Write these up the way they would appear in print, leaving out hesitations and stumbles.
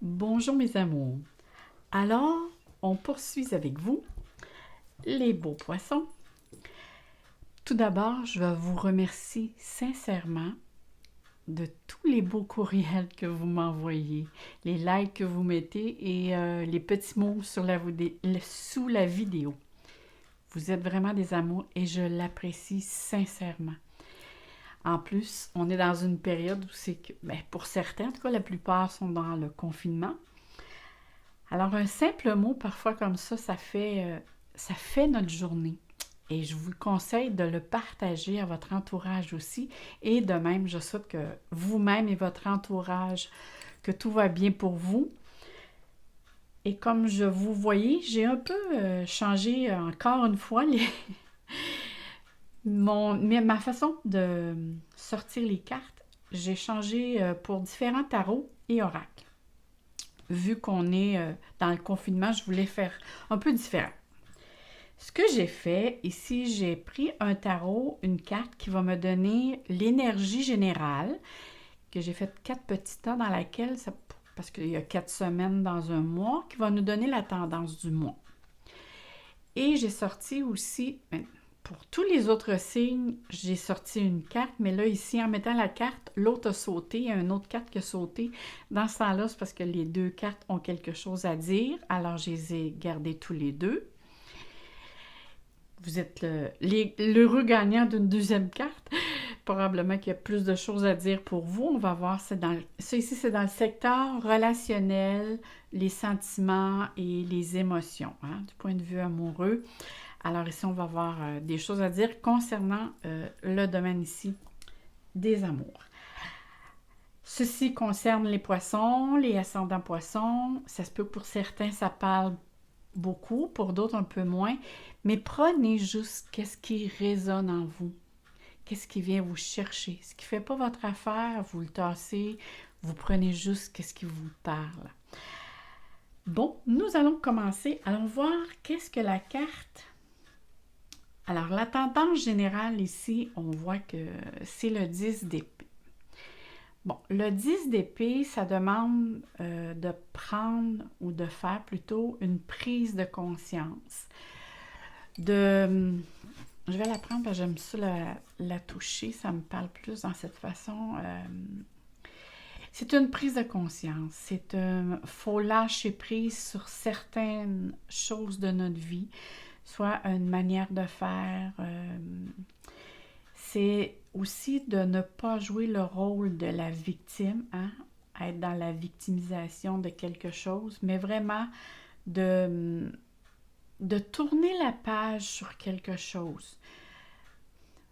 Bonjour mes amours. Alors, on poursuit avec vous les beaux poissons. Tout d'abord, je vais vous remercier sincèrement de tous les beaux courriels que vous m'envoyez, les likes que vous mettez et les petits mots sous la vidéo. Vous êtes vraiment des amours et je l'apprécie sincèrement. En plus, on est dans une période où c'est que, pour certains, en tout cas la plupart sont dans le confinement. Alors, un simple mot, parfois comme ça fait notre journée. Et je vous conseille de le partager à votre entourage aussi. Et de même, je souhaite que vous-même et votre entourage, que tout va bien pour vous. Et comme je vous voyais, j'ai un peu changé encore une fois ma façon de sortir les cartes. J'ai changé pour différents tarots et oracles. Vu qu'on est dans le confinement, je voulais faire un peu différent. Ce que j'ai fait ici, j'ai pris un tarot, une carte qui va me donner l'énergie générale, que j'ai fait 4 petits tas dans laquelle, parce qu'il y a 4 semaines dans un mois, qui va nous donner la tendance du mois. Et j'ai sorti aussi, pour tous les autres signes, j'ai sorti une carte, mais là, ici, en mettant la carte, l'autre a sauté, il y a une autre carte qui a sauté. Dans ce temps-là, c'est parce que les deux cartes ont quelque chose à dire, alors je les ai gardées tous les deux. Vous êtes l'heureux gagnant d'une deuxième carte. Probablement qu'il y a plus de choses à dire pour vous. On va voir, ça ici, c'est dans le secteur relationnel, les sentiments et les émotions, hein, du point de vue amoureux. Alors ici, on va voir des choses à dire concernant le domaine ici des amours. Ceci concerne les poissons, les ascendants poissons. Ça se peut que pour certains, ça parle beaucoup, pour d'autres un peu moins. Mais prenez juste qu'est-ce qui résonne en vous. Qu'est-ce qui vient vous chercher. Ce qui ne fait pas votre affaire, vous le tassez. Vous prenez juste qu'est-ce qui vous parle. Bon, nous allons commencer. Allons voir qu'est-ce que la carte. Alors, la tendance générale ici, on voit que c'est le 10 d'épée. Bon, le 10 d'épée, ça demande de prendre ou de faire plutôt une prise de conscience. Je vais la prendre parce que j'aime ça la toucher, ça me parle plus dans cette façon. C'est une prise de conscience. Faut lâcher prise sur certaines choses de notre vie, soit une manière de faire. C'est aussi de ne pas jouer le rôle de la victime, hein, être dans la victimisation de quelque chose, mais vraiment de tourner la page sur quelque chose.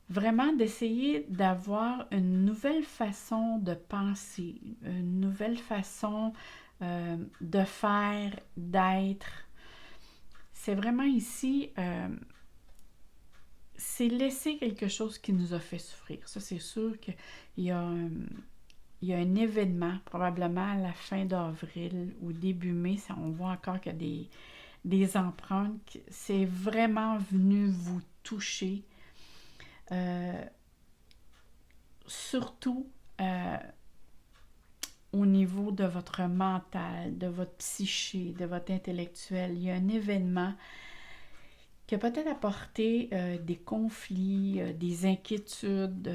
Vraiment d'essayer d'avoir une nouvelle façon de penser, une nouvelle façon de faire, d'être. C'est vraiment ici, c'est laisser quelque chose qui nous a fait souffrir. Ça, c'est sûr qu'il y a un événement, probablement à la fin d'avril ou début mai, on voit encore qu'il y a des empreintes. C'est vraiment venu vous toucher. Surtout au niveau de votre mental, de votre psyché, de votre intellectuel. Il y a un événement qui a peut-être apporté des conflits, des inquiétudes,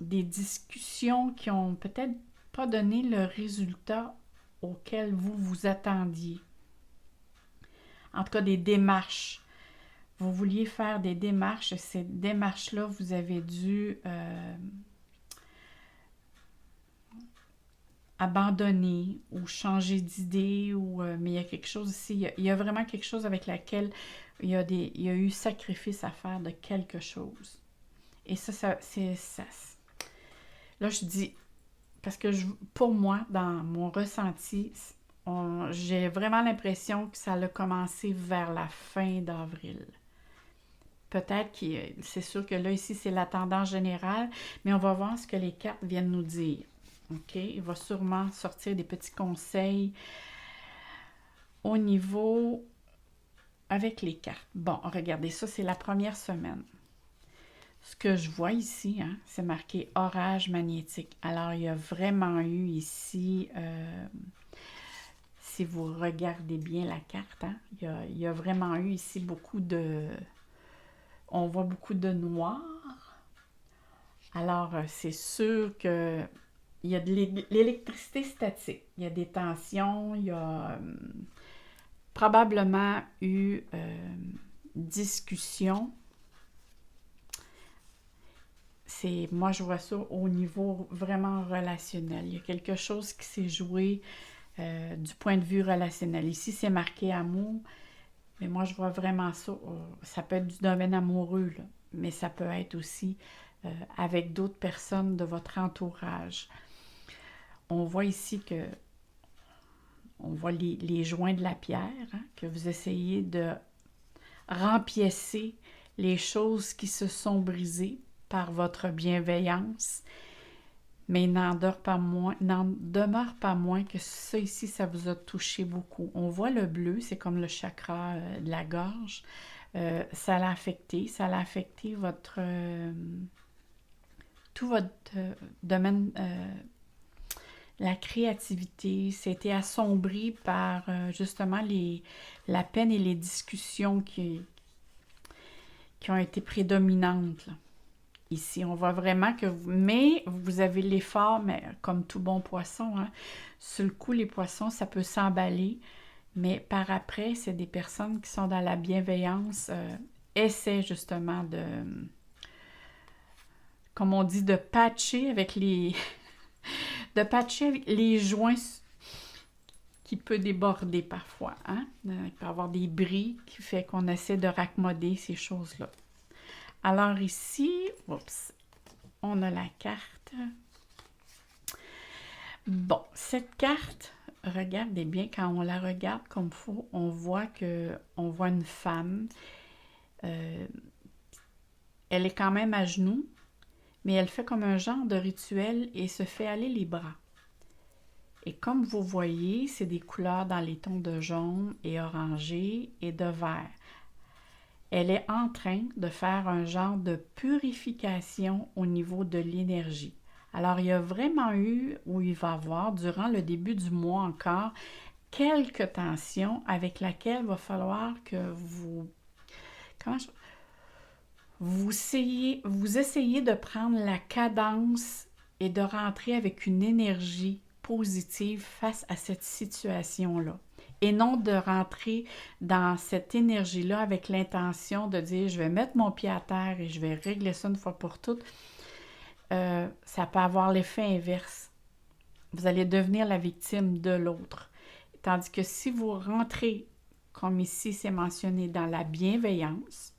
des discussions qui ont peut-être pas donné le résultat auquel vous vous attendiez. En tout cas, des démarches. Vous vouliez faire des démarches, et ces démarches-là, vous avez dû abandonner ou changer d'idée, mais il y a quelque chose ici, il y a vraiment quelque chose avec laquelle il y a eu sacrifice à faire de quelque chose. Et c'est ça. Là, je dis, parce que pour moi, dans mon ressenti, j'ai vraiment l'impression que ça a commencé vers la fin d'avril. Peut-être que c'est sûr que là, ici, c'est la tendance générale, mais on va voir ce que les cartes viennent nous dire. OK? Il va sûrement sortir des petits conseils au niveau avec les cartes. Bon, regardez, ça, c'est la première semaine. Ce que je vois ici, hein, c'est marqué orage magnétique. Alors, il y a vraiment eu ici si vous regardez bien la carte, hein, il y a vraiment eu ici beaucoup de... On voit beaucoup de noir. Alors, c'est sûr que il y a de l'électricité statique. Il y a des tensions, il y a probablement eu discussion. Moi, je vois ça au niveau vraiment relationnel. Il y a quelque chose qui s'est joué du point de vue relationnel. Ici, c'est marqué amour, mais moi, je vois vraiment ça. Ça peut être du domaine amoureux, là, mais ça peut être aussi avec d'autres personnes de votre entourage. On voit ici que on voit les joints de la pierre, hein, que vous essayez de rempiécer les choses qui se sont brisées par votre bienveillance, mais il n'en demeure pas moins que ça ici, ça vous a touché beaucoup. On voit le bleu, c'est comme le chakra de la gorge. Ça l'a affecté votre tout votre domaine, la créativité. C'était assombri par justement la peine et les discussions qui ont été prédominantes, là. Ici, on voit vraiment que mais vous avez l'effort, mais comme tout bon poisson, hein, sur le coup, les poissons, ça peut s'emballer, mais par après, c'est des personnes qui sont dans la bienveillance, essaient justement de, comme on dit, de patcher avec les, de patcher avec les joints qui peut déborder parfois, hein? Il peut y avoir des bris qui fait qu'on essaie de raccommoder ces choses-là. Alors ici, oups, on a la carte. Bon, cette carte, regardez bien, quand on la regarde comme il faut, on voit une femme. Elle est quand même à genoux, mais elle fait comme un genre de rituel et se fait aller les bras. Et comme vous voyez, c'est des couleurs dans les tons de jaune et orangé et de vert. Elle est en train de faire un genre de purification au niveau de l'énergie. Alors, il y a vraiment eu, ou il va y avoir, durant le début du mois encore, quelques tensions avec lesquelles il va falloir que vous essayez de prendre la cadence et de rentrer avec une énergie positive face à cette situation-là. Et non de rentrer dans cette énergie-là avec l'intention de dire « je vais mettre mon pied à terre et je vais régler ça une fois pour toutes ». Ça peut avoir l'effet inverse. Vous allez devenir la victime de l'autre. Tandis que si vous rentrez, comme ici c'est mentionné, dans la bienveillance,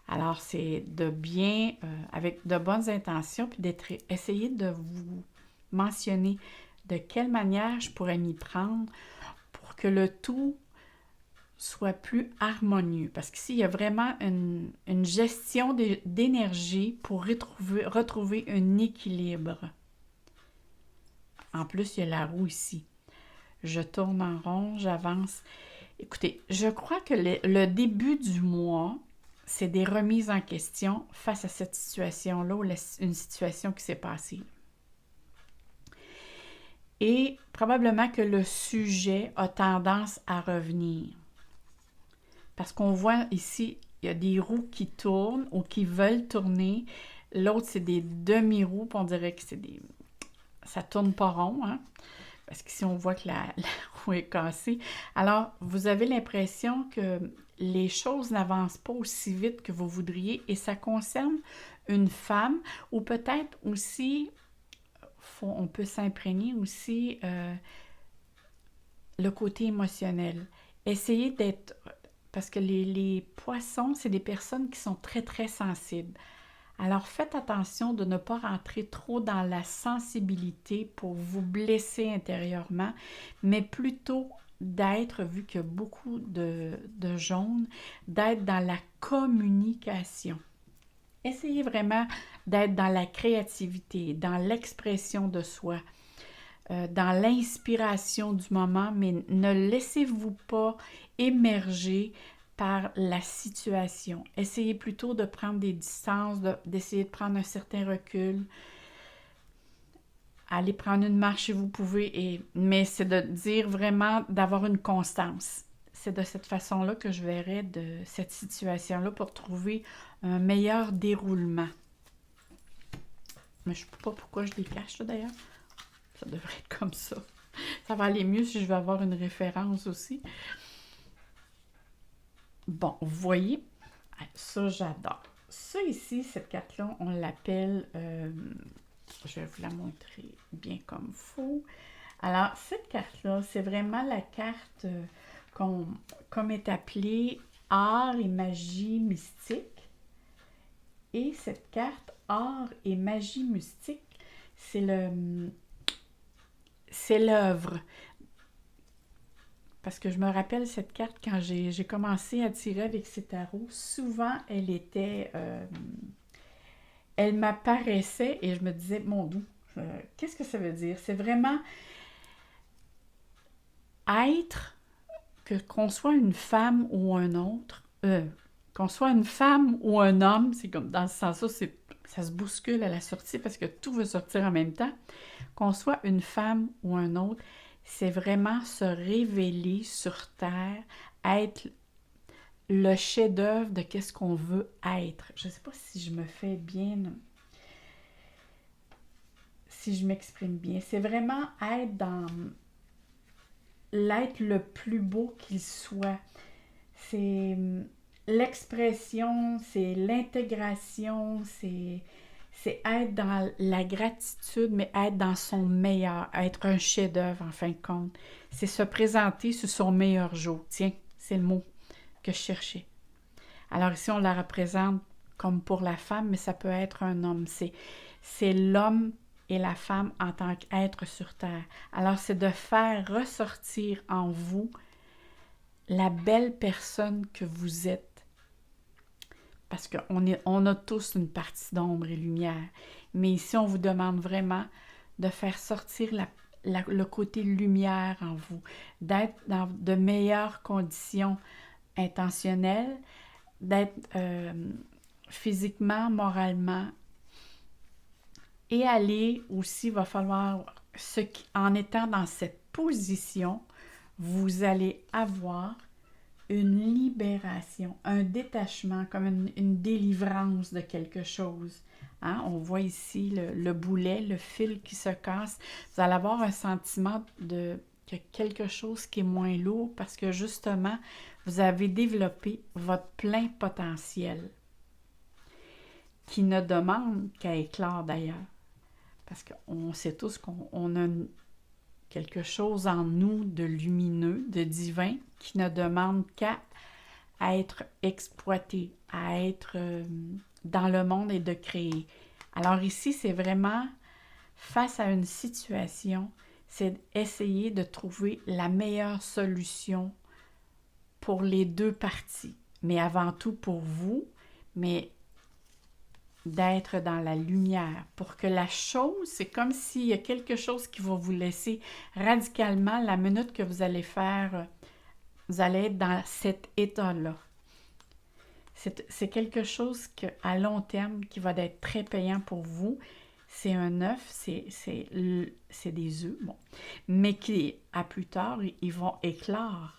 alors c'est de bien, avec de bonnes intentions, puis essayer de vous mentionner de quelle manière je pourrais m'y prendre pour que le tout soit plus harmonieux. Parce qu'ici, il y a vraiment une gestion d'énergie pour retrouver un équilibre. En plus, il y a la roue ici. Je tourne en rond, j'avance. Écoutez, je crois que le début du mois, c'est des remises en question face à cette situation-là ou une situation qui s'est passée. Et probablement que le sujet a tendance à revenir. Parce qu'on voit ici, il y a des roues qui tournent ou qui veulent tourner. L'autre, c'est des demi-roues, puis on dirait que ça tourne pas rond, hein? Parce qu'ici, on voit que la roue est cassée. Alors, vous avez l'impression que les choses n'avancent pas aussi vite que vous voudriez et ça concerne une femme ou peut-être aussi, on peut s'imprégner aussi le côté émotionnel. Essayez d'être... Parce que les poissons, c'est des personnes qui sont très, très sensibles. Alors, faites attention de ne pas rentrer trop dans la sensibilité pour vous blesser intérieurement, mais plutôt d'être, vu qu'il y a beaucoup de jaune, d'être dans la communication. Essayez vraiment d'être dans la créativité, dans l'expression de soi, dans l'inspiration du moment, mais ne laissez-vous pas émerger par la situation. Essayez plutôt de prendre des distances, d'essayer de prendre un certain recul. Allez prendre une marche si vous pouvez, mais c'est de dire vraiment d'avoir une constance. C'est de cette façon-là que je verrais de cette situation-là pour trouver un meilleur déroulement. Mais je ne sais pas pourquoi je les cache, là, d'ailleurs. Ça devrait être comme ça. Ça va aller mieux si je veux avoir une référence aussi. Bon, vous voyez, ça j'adore. Ça ici, cette carte-là, on l'appelle, je vais vous la montrer bien comme il faut. Alors, cette carte-là, c'est vraiment la carte comme est appelée art et magie mystique. Et cette carte art et magie mystique, c'est l'œuvre. Parce que je me rappelle cette carte quand j'ai commencé à tirer avec ces tarots. Souvent, elle m'apparaissait et je me disais, mon Dieu, qu'est-ce que ça veut dire? C'est vraiment être, qu'on soit une femme ou un autre, qu'on soit une femme ou un homme, c'est comme dans ce sens-là, ça se bouscule à la sortie parce que tout veut sortir en même temps. Qu'on soit une femme ou un autre, c'est vraiment se révéler sur Terre, être le chef-d'œuvre de qu'est-ce qu'on veut être. Je ne sais pas si je me fais bien, si je m'exprime bien. C'est vraiment être dans l'être le plus beau qu'il soit. C'est l'expression, c'est l'intégration, c'est être dans la gratitude, mais être dans son meilleur, être un chef-d'œuvre en fin de compte. C'est se présenter sur son meilleur jour. Tiens, c'est le mot que je cherchais. Alors ici, on la représente comme pour la femme, mais ça peut être un homme. C'est l'homme et la femme en tant qu'être sur Terre. Alors, c'est de faire ressortir en vous la belle personne que vous êtes. Parce qu'on a tous une partie d'ombre et lumière. Mais ici, on vous demande vraiment de faire sortir le côté lumière en vous, d'être dans de meilleures conditions intentionnelles, d'être physiquement, moralement. Et aller aussi, il va falloir, en étant dans cette position, vous allez avoir une libération, un détachement, comme une délivrance de quelque chose. Hein? On voit ici le boulet, le fil qui se casse. Vous allez avoir un sentiment de quelque chose qui est moins lourd parce que justement, vous avez développé votre plein potentiel qui ne demande qu'à éclore d'ailleurs. Parce qu'on sait tous qu'on a quelque chose en nous de lumineux, de divin, qui ne demande qu'à être exploité, à être dans le monde et de créer. Alors ici, c'est vraiment face à une situation, c'est essayer de trouver la meilleure solution pour les deux parties. Mais avant tout pour vous, mais d'être dans la lumière pour que la chose, c'est comme s'il y a quelque chose qui va vous laisser radicalement la minute que vous allez faire, vous allez être dans cet état-là. C'est quelque chose à long terme qui va être très payant pour vous. C'est un œuf, c'est des œufs, bon, mais qui, à plus tard, ils vont éclore.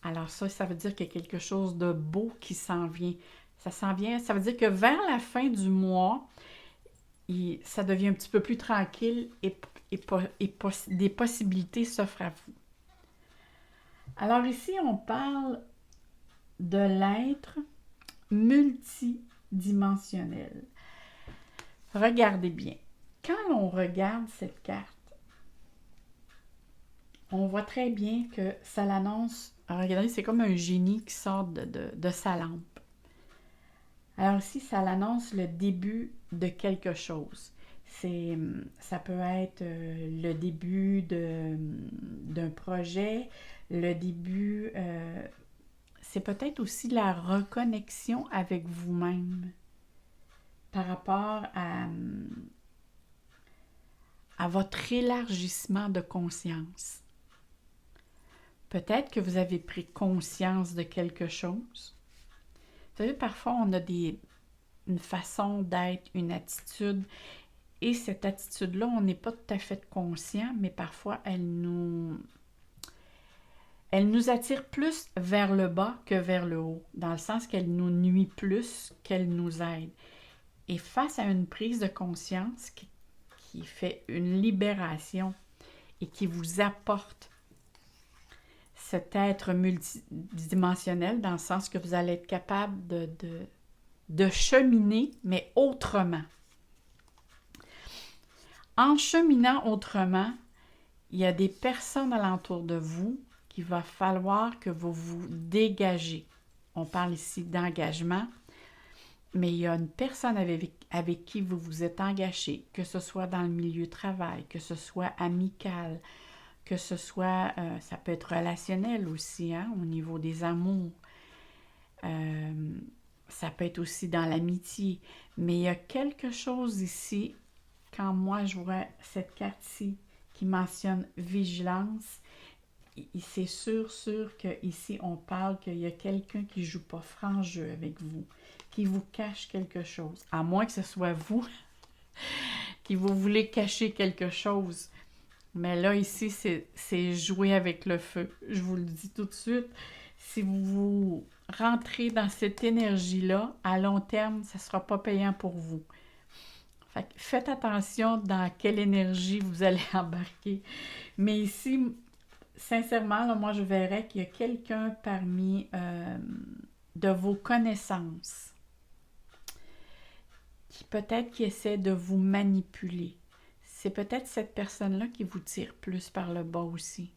Alors ça veut dire qu'il y a quelque chose de beau qui s'en vient. Ça s'en vient, ça veut dire que vers la fin du mois, ça devient un petit peu plus tranquille et des possibilités s'offrent à vous. Alors ici, on parle de l'être multidimensionnel. Regardez bien. Quand on regarde cette carte, on voit très bien que ça l'annonce. Regardez, c'est comme un génie qui sort de sa lampe. Alors ici, ça l'annonce le début de quelque chose. Ça peut être le début d'un projet, le début, c'est peut-être aussi la reconnexion avec vous-même par rapport à votre élargissement de conscience. Peut-être que vous avez pris conscience de quelque chose. Vous savez, parfois, on a une façon d'être, une attitude, Et cette attitude-là, on n'est pas tout à fait conscient, mais parfois, elle nous attire plus vers le bas que vers le haut, dans le sens qu'elle nous nuit plus qu'elle nous aide. Et face à une prise de conscience qui fait une libération et qui vous apporte cet être multidimensionnel, dans le sens que vous allez être capable de cheminer, mais autrement. En cheminant autrement, il y a des personnes alentour de vous qu'il va falloir que vous vous dégagez. On parle ici d'engagement, mais il y a une personne avec qui vous vous êtes engagé, que ce soit dans le milieu de travail, que ce soit amical, que ce soit, ça peut être relationnel aussi, hein, au niveau des amours. Ça peut être aussi dans l'amitié. Mais il y a quelque chose ici, quand moi je vois cette carte-ci qui mentionne vigilance, c'est sûr qu'ici on parle qu'il y a quelqu'un qui ne joue pas franc jeu avec vous, qui vous cache quelque chose, à moins que ce soit vous qui vous voulez cacher quelque chose. Mais là, ici, c'est jouer avec le feu. Je vous le dis tout de suite. Si vous rentrez dans cette énergie-là, à long terme, ça ne sera pas payant pour vous. Fait que faites attention dans quelle énergie vous allez embarquer. Mais ici, sincèrement, là, moi, je verrais qu'il y a quelqu'un parmi de vos connaissances qui peut-être qui essaie de vous manipuler. C'est peut-être cette personne-là qui vous tire plus par le bas aussi.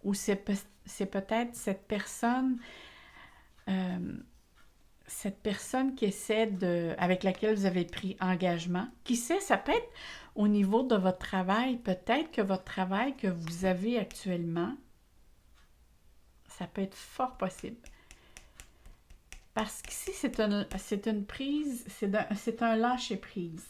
Ou c'est peut-être cette personne qui essaie avec laquelle vous avez pris engagement. Qui sait, ça peut être au niveau de votre travail. Peut-être que votre travail que vous avez actuellement, ça peut être fort possible. Parce qu'ici, c'est une prise, c'est un lâcher-prise.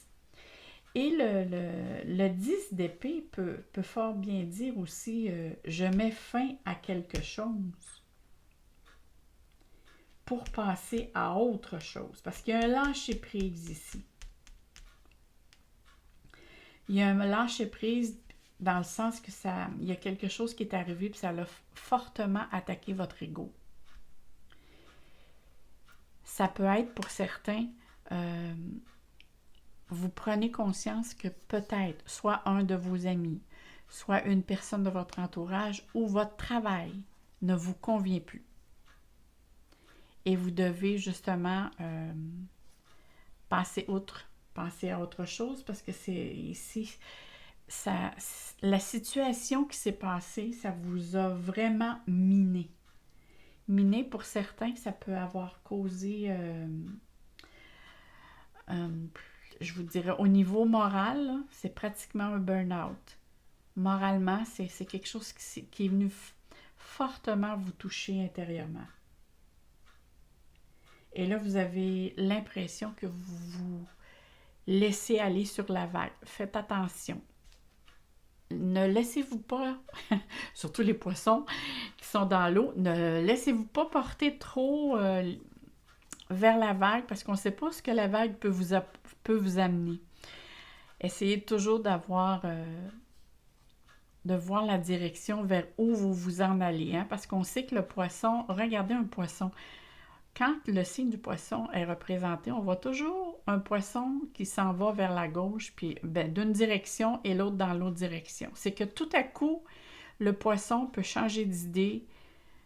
Et le 10 d'épée peut fort bien dire aussi je mets fin à quelque chose pour passer à autre chose. Parce qu'il y a un lâcher-prise ici. Il y a un lâcher-prise dans le sens que il y a quelque chose qui est arrivé et ça a fortement attaqué votre ego. Ça peut être pour certains... vous prenez conscience que peut-être soit un de vos amis, soit une personne de votre entourage ou votre travail ne vous convient plus. Et vous devez justement passer à autre chose parce que c'est ici, la situation qui s'est passée, ça vous a vraiment miné. Miné pour certains, ça peut avoir causé... je vous dirais, au niveau moral, c'est pratiquement un burn-out. Moralement, c'est quelque chose qui est venu fortement vous toucher intérieurement. Et là, vous avez l'impression que vous vous laissez aller sur la vague. Faites attention. Ne laissez-vous pas, surtout les poissons qui sont dans l'eau, ne laissez-vous pas porter trop... vers la vague parce qu'on ne sait pas ce que la vague peut vous amener. Essayez toujours de voir la direction vers où vous en allez. Hein, parce qu'on sait que le poisson, regardez un poisson, quand le signe du poisson est représenté, on voit toujours un poisson qui s'en va vers la gauche, puis d'une direction et l'autre dans l'autre direction. C'est que tout à coup, le poisson peut changer d'idée,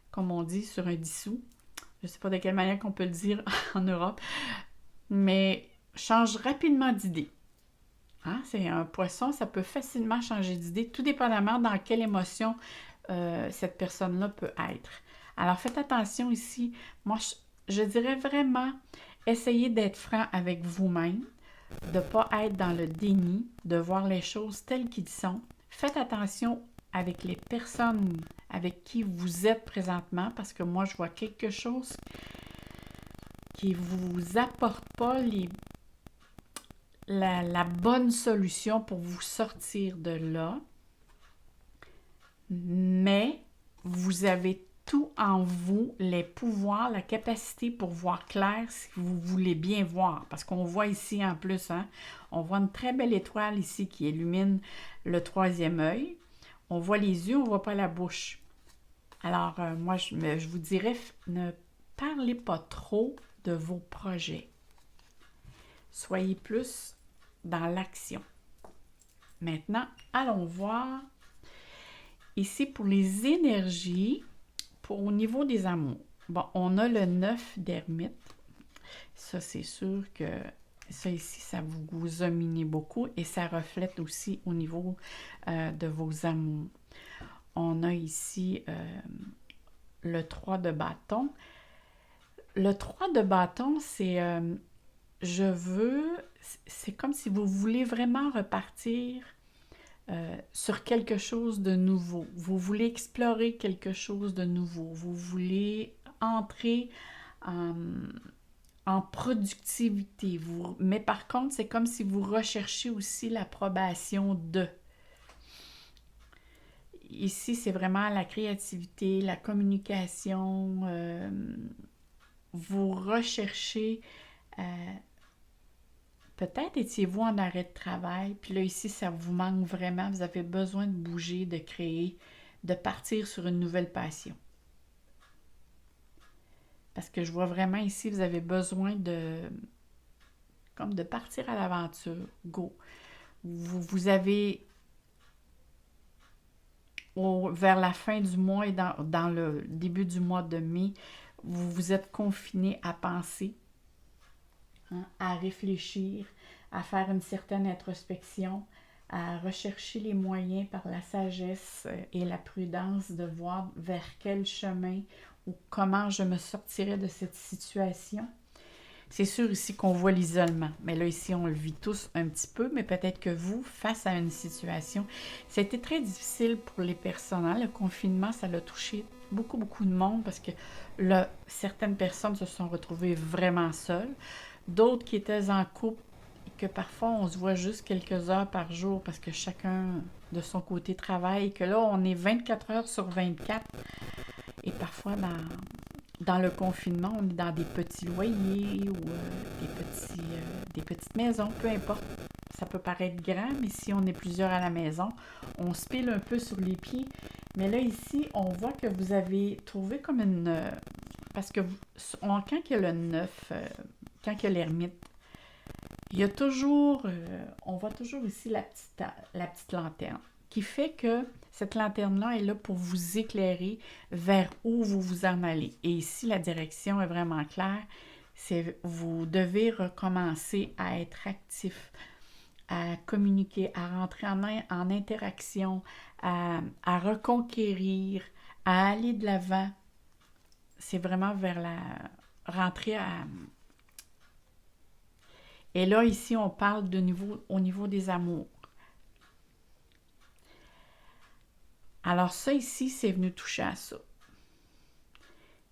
comme on dit, sur un dissous. Je ne sais pas de quelle manière qu'on peut le dire en Europe, mais change rapidement d'idée. Hein? C'est un poisson, ça peut facilement changer d'idée, tout dépendamment dans quelle émotion cette personne-là peut être. Alors, faites attention ici. Moi, je dirais vraiment, essayez d'être franc avec vous-même, de ne pas être dans le déni, de voir les choses telles qu'elles sont. Faites attention avec les personnes avec qui vous êtes présentement, parce que moi, je vois quelque chose qui ne vous apporte pas la bonne solution pour vous sortir de là, mais vous avez tout en vous les pouvoirs, la capacité pour voir clair si vous voulez bien voir. Parce qu'on voit ici en plus, hein, on voit une très belle étoile ici qui illumine le troisième œil. On voit les yeux, on ne voit pas la bouche. Alors, moi, je vous dirais, ne parlez pas trop de vos projets. Soyez plus dans l'action. Maintenant, allons voir ici pour les énergies, au niveau des amours. Bon, on a le 9 d'ermite. Ça, c'est sûr que ça ici, ça vous a miné beaucoup et ça reflète aussi au niveau de vos amours. On a ici le 3 de bâton. Le 3 de bâton, c'est c'est comme si vous voulez vraiment repartir sur quelque chose de nouveau. Vous voulez explorer quelque chose de nouveau. Vous voulez entrer en productivité. Mais par contre, c'est comme si vous recherchez aussi l'approbation de. Ici, c'est vraiment la créativité, la communication. Vous recherchez... peut-être étiez-vous en arrêt de travail, puis là, ici, ça vous manque vraiment. Vous avez besoin de bouger, de créer, de partir sur une nouvelle passion. Parce que je vois vraiment ici, vous avez besoin comme de partir à l'aventure. Go! Vous avez, vers la fin du mois et dans le début du mois de mai, vous vous êtes confiné à penser, hein, à réfléchir, à faire une certaine introspection, à rechercher les moyens par la sagesse et la prudence de voir vers quel chemin ou comment je me sortirais de cette situation. C'est sûr ici qu'on voit l'isolement, mais là ici on le vit tous un petit peu, mais peut-être que vous, face à une situation, ça a été très difficile pour les personnes. Hein? Le confinement, ça l'a touché beaucoup de monde parce que là, certaines personnes se sont retrouvées vraiment seules, d'autres qui étaient en couple et que parfois on se voit juste quelques heures par jour parce que chacun de son côté travaille et que là on est 24 heures sur 24 et parfois dans le confinement, on est dans des petits loyers ou des petites maisons, peu importe. Ça peut paraître grand, mais si on est plusieurs à la maison, on se pile un peu sur les pieds. Mais là, ici, on voit que vous avez trouvé comme une... parce que quand il y a le 9, quand il y a l'ermite, il y a toujours... on voit toujours ici la petite lanterne, qui fait que cette lanterne-là est là pour vous éclairer vers où vous vous en allez. Et ici, la direction est vraiment claire. Vous devez recommencer à être actif, à communiquer, à rentrer en interaction, à reconquérir, à aller de l'avant. C'est vraiment vers la rentrée à... Et là, ici, on parle au niveau des amours. Alors ça ici, c'est venu toucher à ça.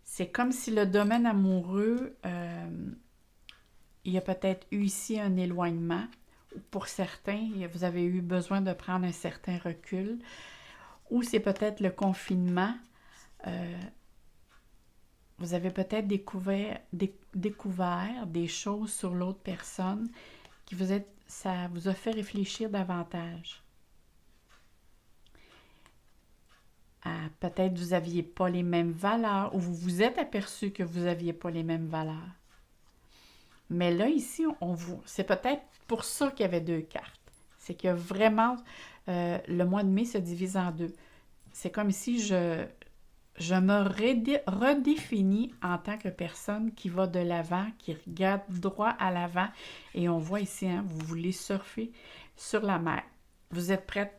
C'est comme si le domaine amoureux, il y a peut-être eu ici un éloignement. Pour certains, vous avez eu besoin de prendre un certain recul. Ou c'est peut-être le confinement. Vous avez peut-être découvert des choses sur l'autre personne ça vous a fait réfléchir davantage. Peut-être vous n'aviez pas les mêmes valeurs ou vous vous êtes aperçu que vous n'aviez pas les mêmes valeurs. Mais là, ici, c'est peut-être pour ça qu'il y avait deux cartes. C'est que vraiment, le mois de mai se divise en deux. C'est comme si je me redéfinis en tant que personne qui va de l'avant, qui regarde droit à l'avant. Et on voit ici, hein, vous voulez surfer sur la mer. Vous êtes prête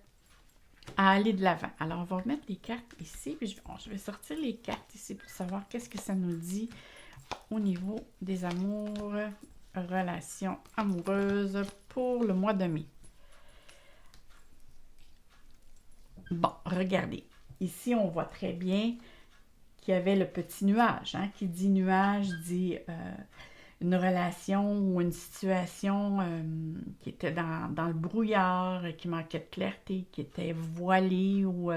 à aller de l'avant. Alors, on va remettre les cartes ici. Puis je vais sortir les cartes ici pour savoir qu'est-ce que ça nous dit au niveau des amours, relations amoureuses pour le mois de mai. Bon, regardez. Ici, on voit très bien qu'il y avait le petit nuage. Hein? Qui dit nuage dit une relation ou une situation qui était dans le brouillard, qui manquait de clarté, qui était voilée ou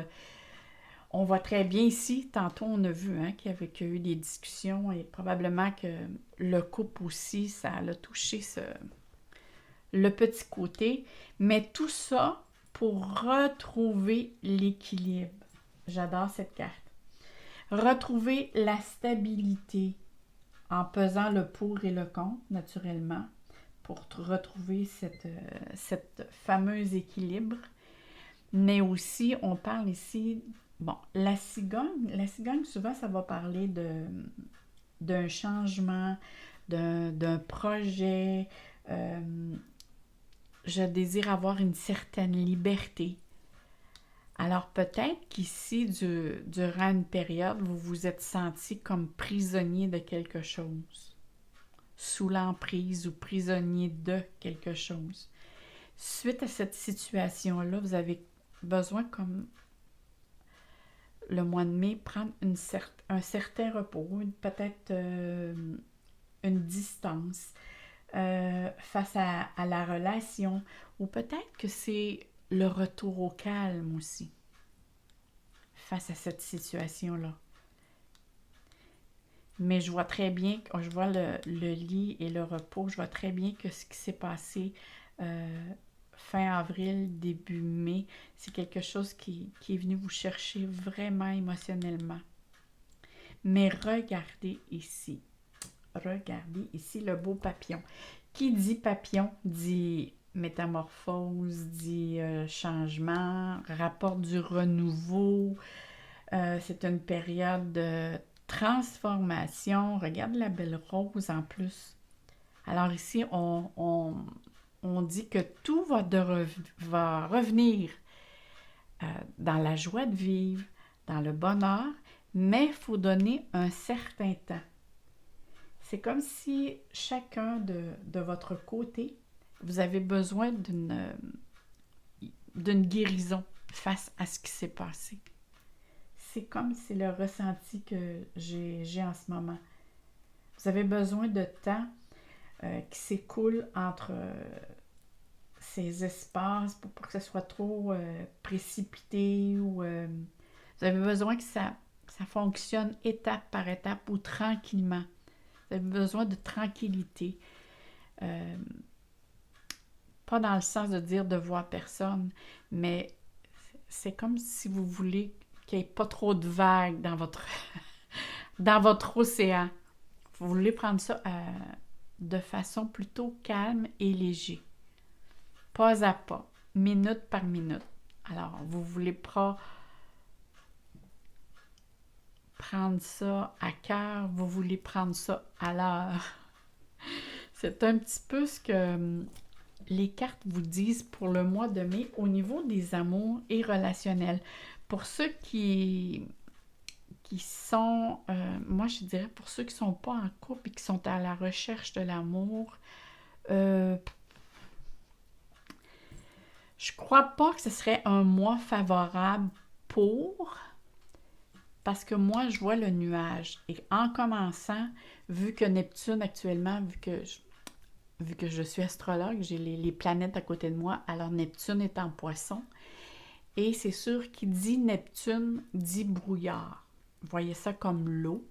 On voit très bien ici, tantôt on a vu hein, qu'il y a eu des discussions et probablement que le couple aussi, ça l'a touché le petit côté. Mais tout ça pour retrouver l'équilibre. J'adore cette carte. Retrouver la stabilité en pesant le pour et le contre, naturellement, pour retrouver cette fameuse équilibre. Mais aussi, on parle ici, bon, la cigogne, souvent, ça va parler d'un changement, d'un projet. Je désire avoir une certaine liberté. Alors peut-être qu'ici, durant une période, vous vous êtes senti comme prisonnier de quelque chose, sous l'emprise ou prisonnier de quelque chose. Suite à cette situation-là, vous avez besoin, comme le mois de mai, prendre un certain repos, peut-être une distance face à la relation, ou peut-être que c'est le retour au calme aussi, face à cette situation-là. Mais je vois très bien, je vois le lit et le repos, je vois très bien que ce qui s'est passé fin avril, début mai, c'est quelque chose qui est venu vous chercher vraiment émotionnellement. Mais regardez ici le beau papillon. Qui dit papillon dit métamorphose, dit changement, rapporte du renouveau. C'est une période de transformation. Regarde la belle rose en plus. Alors ici, on dit que tout va revenir dans la joie de vivre, dans le bonheur, mais il faut donner un certain temps. C'est comme si chacun de votre côté, vous avez besoin d'une guérison face à ce qui s'est passé. C'est comme c'est le ressenti que j'ai en ce moment. Vous avez besoin de temps qui s'écoule entre ces espaces pour pas que ce soit trop précipité ou vous avez besoin que ça fonctionne étape par étape ou tranquillement. Vous avez besoin de tranquillité. Pas dans le sens de dire de voir personne, mais c'est comme si vous voulez qu'il n'y ait pas trop de vagues dans votre océan. Vous voulez prendre ça de façon plutôt calme et léger. Pas à pas, minute par minute. Alors, vous voulez pas prendre ça à cœur, vous voulez prendre ça à l'heure. C'est un petit peu ce que les cartes vous disent pour le mois de mai au niveau des amours et relationnels. Pour ceux qui sont, moi je dirais pour ceux qui ne sont pas en couple et qui sont à la recherche de l'amour, je crois pas que ce serait un mois favorable parce que moi je vois le nuage. Et en commençant, vu que Neptune actuellement, vu que je suis astrologue, j'ai les planètes à côté de moi, alors Neptune est en Poisson. Et c'est sûr qu'il dit Neptune, dit brouillard. Voyez ça comme l'eau.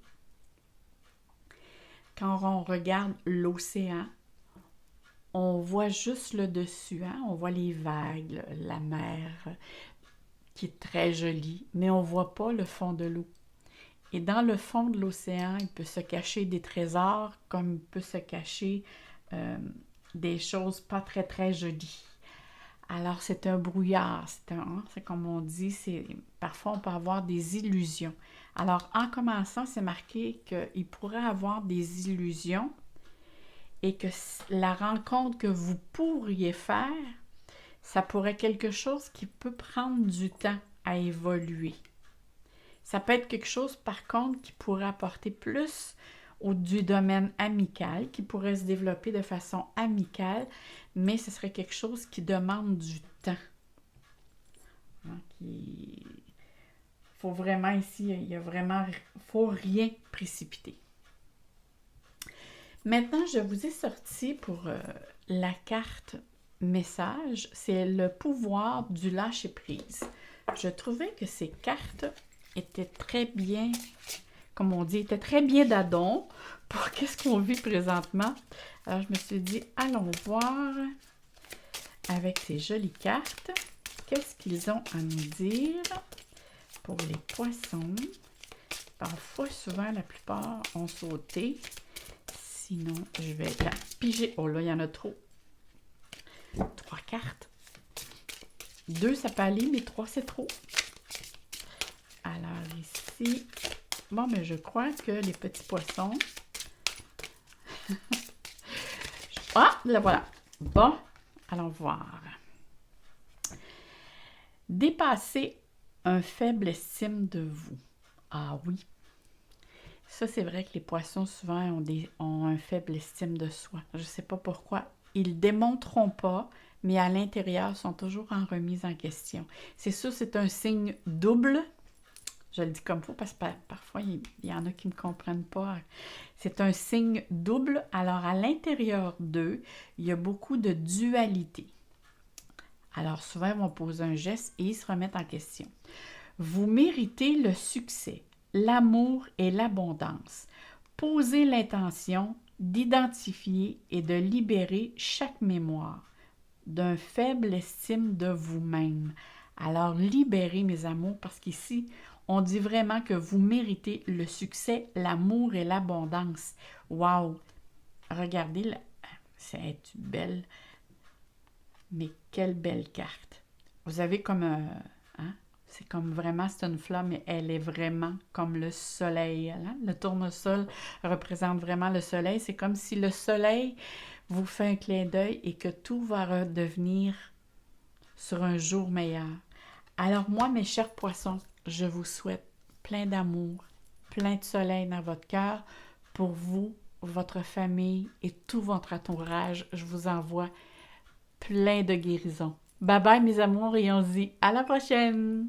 Quand on regarde l'océan, on voit juste le dessus, hein? On voit les vagues, la mer, qui est très jolie, mais on ne voit pas le fond de l'eau. Et dans le fond de l'océan, il peut se cacher des trésors, comme il peut se cacher des choses pas très, très jolies. Alors, c'est un brouillard, c'est comme on dit, parfois on peut avoir des illusions. Alors, en commençant, c'est marqué qu'il pourrait avoir des illusions et que la rencontre que vous pourriez faire, ça pourrait être quelque chose qui peut prendre du temps à évoluer. Ça peut être quelque chose, par contre, qui pourrait apporter plus du domaine amical, qui pourrait se développer de façon amicale, mais ce serait quelque chose qui demande du temps. Il faut vraiment ici, faut rien précipiter. Maintenant, je vous ai sorti pour la carte message, c'est le pouvoir du lâcher-prise. Je trouvais que ces cartes était très bien, comme on dit, était très bien d'adon pour qu'est-ce qu'on vit présentement. Alors, je me suis dit, allons voir avec ces jolies cartes, qu'est-ce qu'ils ont à nous dire pour les poissons. Parfois, souvent, la plupart ont sauté. Sinon, je vais la piger. Oh là, il y en a trop. 3 cartes. 2, ça peut aller, mais 3, c'est trop. Alors ici, bon, mais je crois que les petits poissons... Ah, là voilà. Bon, allons voir. Dépasser un faible estime de vous. Ah oui. Ça, c'est vrai que les poissons, souvent, ont un faible estime de soi. Je ne sais pas pourquoi. Ils ne démontreront pas, mais à l'intérieur, sont toujours en remise en question. C'est sûr, c'est un signe double. Je le dis comme faut parce que parfois, il y en a qui ne me comprennent pas. C'est un signe double. Alors, à l'intérieur d'eux, il y a beaucoup de dualité. Alors, souvent, ils vont poser un geste et ils se remettent en question. Vous méritez le succès, l'amour et l'abondance. Posez l'intention d'identifier et de libérer chaque mémoire d'un faible estime de vous-même. Alors, libérez mes amours parce qu'ici, on dit vraiment que vous méritez le succès, l'amour et l'abondance. Wow! Regardez, c'est belle. Mais quelle belle carte! Vous avez comme un... Hein? C'est comme vraiment, c'est une flamme, mais elle est vraiment comme le soleil. Hein? Le tournesol représente vraiment le soleil. C'est comme si le soleil vous fait un clin d'œil et que tout va redevenir sur un jour meilleur. Alors moi, mes chers poissons, je vous souhaite plein d'amour, plein de soleil dans votre cœur pour vous, votre famille et tout votre entourage. Je vous envoie plein de guérisons. Bye bye mes amours et on se dit à la prochaine!